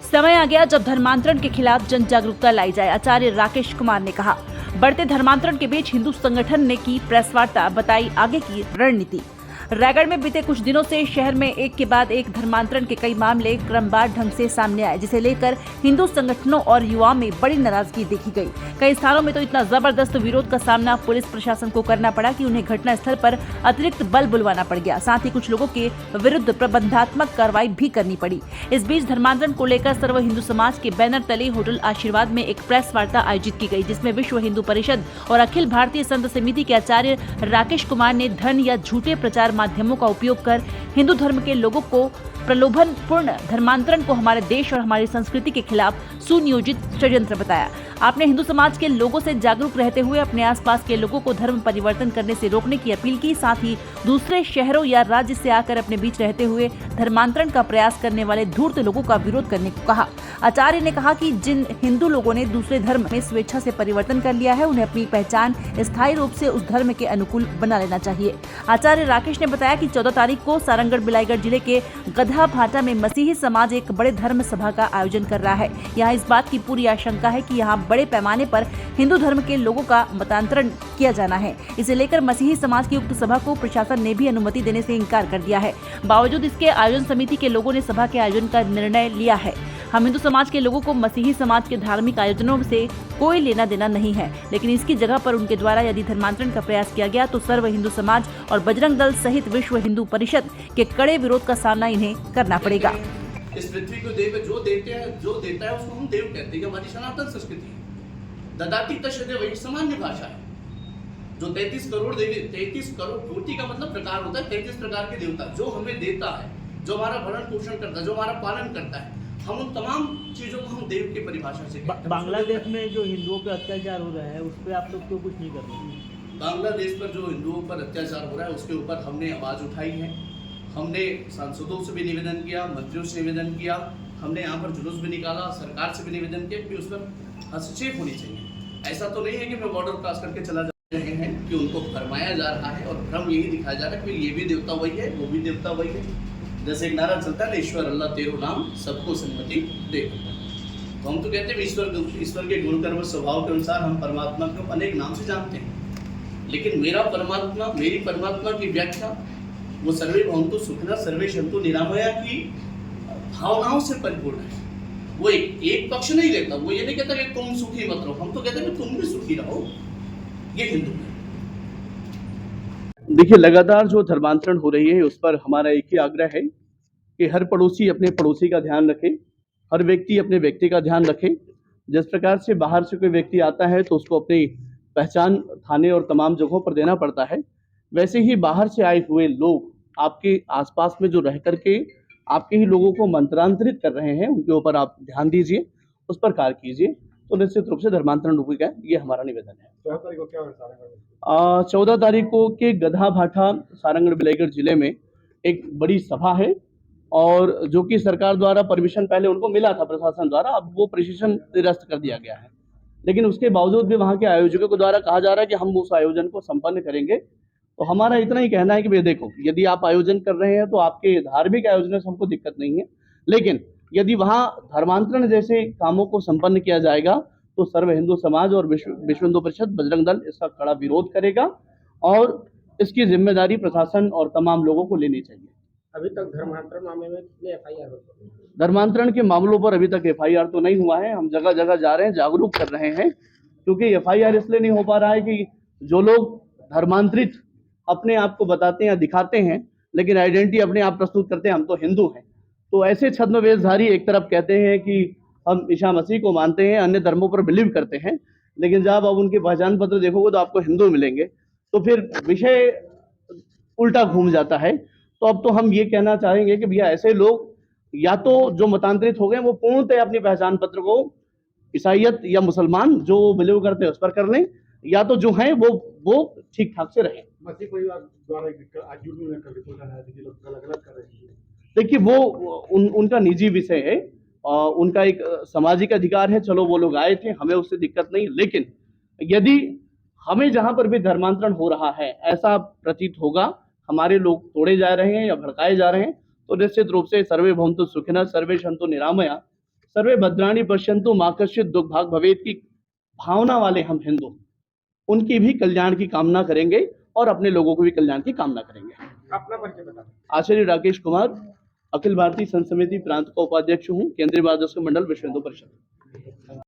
समय आ गया जब धर्मांतरण के खिलाफ जन जागरूकता लाई जाए, आचार्य राकेश कुमार ने कहा। बढ़ते धर्मांतरण के बीच हिंदू संगठन ने की प्रेस वार्ता, बताई आगे की रणनीति। रायगढ़ में बीते कुछ दिनों से शहर में एक के बाद एक धर्मांतरण के कई मामले क्रमवार ढंग से सामने आए, जिसे लेकर हिंदू संगठनों और युवाओं में बड़ी नाराजगी देखी गई। कई स्थानों में तो इतना जबरदस्त विरोध का सामना पुलिस प्रशासन को करना पड़ा कि उन्हें घटनास्थल पर अतिरिक्त बल बुलवाना पड़ गया। साथ ही कुछ लोगों के विरुद्ध प्रबंधात्मक कार्रवाई भी करनी पड़ी। इस बीच धर्मांतरण को लेकर सर्व हिंदू समाज के बैनर तले होटल आशीर्वाद में एक प्रेस वार्ता आयोजित की गई, जिसमें विश्व हिंदू परिषद और अखिल भारतीय संत समिति के आचार्य राकेश कुमार ने धन या झूठे प्रचार माध्यमों का उपयोग कर हिंदू धर्म के लोगों को प्रलोभन पूर्ण धर्मांतरण को हमारे देश और हमारी संस्कृति के खिलाफ सुनियोजित षड्यंत्र बताया। आपने हिंदू समाज के लोगों से जागरूक रहते हुए अपने आसपास के लोगों को धर्म परिवर्तन करने से रोकने की अपील की। साथ ही दूसरे शहरों या राज्य से आकर अपने बीच रहते हुए धर्मांतरण का प्रयास करने वाले धूर्त लोगों का विरोध करने को कहा। आचार्य ने कहा कि जिन हिंदू लोगों ने दूसरे धर्म में स्वेच्छा से परिवर्तन कर लिया है, उन्हें अपनी पहचान स्थायी रूप से उस धर्म के अनुकूल बना लेना चाहिए। आचार्य राकेश ने बताया कि 14 तारीख को सारंगढ़ बिलाईगढ़ जिले के गधा भाटा में मसीही समाज एक बड़े धर्म सभा का आयोजन कर रहा है। यहाँ इस बात की पूरी आशंका है कि यहाँ बड़े पैमाने पर हिंदू धर्म के लोगों का मतांतरण किया जाना है। इसे लेकर मसीही समाज की उक्त सभा को प्रशासन ने भी अनुमति देने से इनकार कर दिया है। बावजूद इसके आयोजन समिति के लोगों ने सभा के आयोजन का निर्णय लिया है। हम हिंदू समाज के लोगों को मसीही समाज के धार्मिक आयोजनों से कोई लेना देना नहीं है, लेकिन इसकी जगह पर उनके द्वारा यदि धर्मांतरण का प्रयास किया गया तो सर्व हिंदू समाज और बजरंग दल सहित विश्व हिंदू परिषद के कड़े विरोध का सामना इन्हें करना पड़ेगा। इस पृथ्वी को देव जो देता है उसको हम देव कहते हैं। हमारी सनातन संस्कृति है। ददाती तशदेव एक सामान्य भाषा है। जो 33 करोड़ देवी, 33 करोड़ कोटि का मतलब प्रकार होता है, 33 प्रकार के देवता जो हमें देता है, जो हमारा भरण पोषण करता है, जो हमारा पालन करता है। हम उन तमाम चीजों को हम देव की परिभाषा से बांग्लादेश में जो हिंदुओं पे अत्याचार हो रहा है उस पर आप लोग क्यों कुछ नहीं कर रहे? बांग्लादेश पर जो हिंदुओं पर अत्याचार हो रहा है उसके ऊपर हमने आवाज उठाई है। हमने सांसदों से भी निवेदन किया, मंत्रियों से निवेदन किया, हमने यहाँ पर जुलूस भी निकाला, सरकार से भी निवेदन किया कि उस पर हस्तक्षेप होनी चाहिए। ऐसा तो नहीं है कि मैं बॉर्डर क्रॉस करके चला जा रहे हैं कि उनको फरमाया जा रहा है और भ्रम यही दिखाया जा रहा है कि ये भी देवता वही है, वो भी देवता वही है। जैसे एक नारा चलता है ना, ईश्वर अल्लाह तेरो नाम सबको सन्मति दे। तो हम तो कहते हैं ईश्वर के गुण कर्म स्वभाव के अनुसार हम परमात्मा को अनेक नाम से जानते हैं, लेकिन मेरी परमात्मा की व्याख्या वो सर्वे भवन्तु सुखिनः सर्वे सन्तु निरामया की भावनाओं से परिपूर्ण है। वो एक पक्ष नहीं लेता। वो ये नहीं कहता कि तुम सुखी मत रहो, हम तो कहते हैं कि तुम भी सुखी रहो। ये हिंदू है। देखिए, लगातार जो धर्मांतरण हो रही है उस पर हमारा एक ही आग्रह है कि हर पड़ोसी अपने पड़ोसी का ध्यान रखे, हर व्यक्ति अपने व्यक्ति का ध्यान रखे। जिस प्रकार से बाहर से कोई व्यक्ति आता है तो उसको अपनी पहचान थाने और तमाम जगहों पर देना पड़ता है, वैसे ही बाहर से आए हुए लोग आपके आसपास में जो रह करके आपके ही लोगों को मंत्रांतरित कर रहे हैं, उनके ऊपर आप ध्यान दीजिए, उस पर कार्य कीजिए, तो निश्चित रूप से धर्मांतरण रुकेगा। ये हमारा निवेदन है। 14 तारीख को के गधा भाटा सारंगढ़ बिलाईगढ़ जिले में एक बड़ी सभा है, और जो कि सरकार द्वारा परमिशन पहले उनको मिला था प्रशासन द्वारा, अब वो प्रशिक्षण निरस्त कर दिया गया है। लेकिन उसके बावजूद भी वहाँ के आयोजकों के द्वारा कहा जा रहा है कि हम उस आयोजन को संपन्न करेंगे। तो हमारा इतना ही कहना है कि भैया देखो, यदि आप आयोजन कर रहे हैं तो आपके धार्मिक आयोजन से हमको दिक्कत नहीं है, लेकिन यदि वहाँ धर्मांतरण जैसे कामों को संपन्न किया जाएगा तो सर्व हिंदू समाज और विश्व हिंदू परिषद बजरंग दल इसका कड़ा विरोध करेगा और इसकी जिम्मेदारी प्रशासन और तमाम लोगों को लेनी चाहिए। अभी तक धर्मांतरण मामले में कितने FIR हो? धर्मांतरण के मामलों पर अभी तक FIR तो नहीं हुआ है। हम जगह जगह जा रहे हैं, जागरूक कर रहे हैं, क्योंकि FIR इसलिए नहीं हो पा रहा है कि जो लोग धर्मांतरित अपने आप को बताते हैं, दिखाते हैं, लेकिन आइडेंटिटी अपने आप प्रस्तुत करते हैं, हम तो हिंदू हैं, तो ऐसे छद्मवेशधारी एक तरफ कहते हैं कि हम ईसा मसीह को मानते हैं, अन्य धर्मों पर बिलीव करते हैं, लेकिन जब आप उनके पहचान पत्र देखोगे तो आपको हिंदू मिलेंगे, तो फिर विषय उल्टा घूम जाता है। तो अब तो हम ये कहना चाहेंगे कि भैया ऐसे लोग या तो जो मतांतरित हो गए वो पूर्णतः अपनी पहचान पत्र को ईसाइयत या मुसलमान जो बिलीव करते हैं उस पर कर लें, या तो जो हैं वो ठीक ठाक से रहें। देखिए, वो उनका निजी विषय है, उनका एक सामाजिक अधिकार है। चलो, वो लोग आए थे, हमें उससे दिक्कत नहीं, लेकिन यदि हमें जहां पर भी धर्मांतरण हो रहा है ऐसा प्रतीत होगा, हमारे लोग तोड़े जा रहे हैं या भड़काए जा रहे हैं, तो निश्चित रूप से सर्वे भवन्तु सुखिनः सर्वे सन्तु निरामया सर्वे भद्राणि पश्यन्तु मा कश्चित् दुर्भाग भवेत् की भावना वाले हम हिंदू उनकी भी कल्याण की कामना करेंगे और अपने लोगों को भी कल्याण की कामना करेंगे। अपना परिचय बता। आचार्य राकेश कुमार, अखिल भारतीय संत समिति प्रांत का उपाध्यक्ष हूँ, केंद्रीय बाल मंडल विश्व हिंदू परिषद।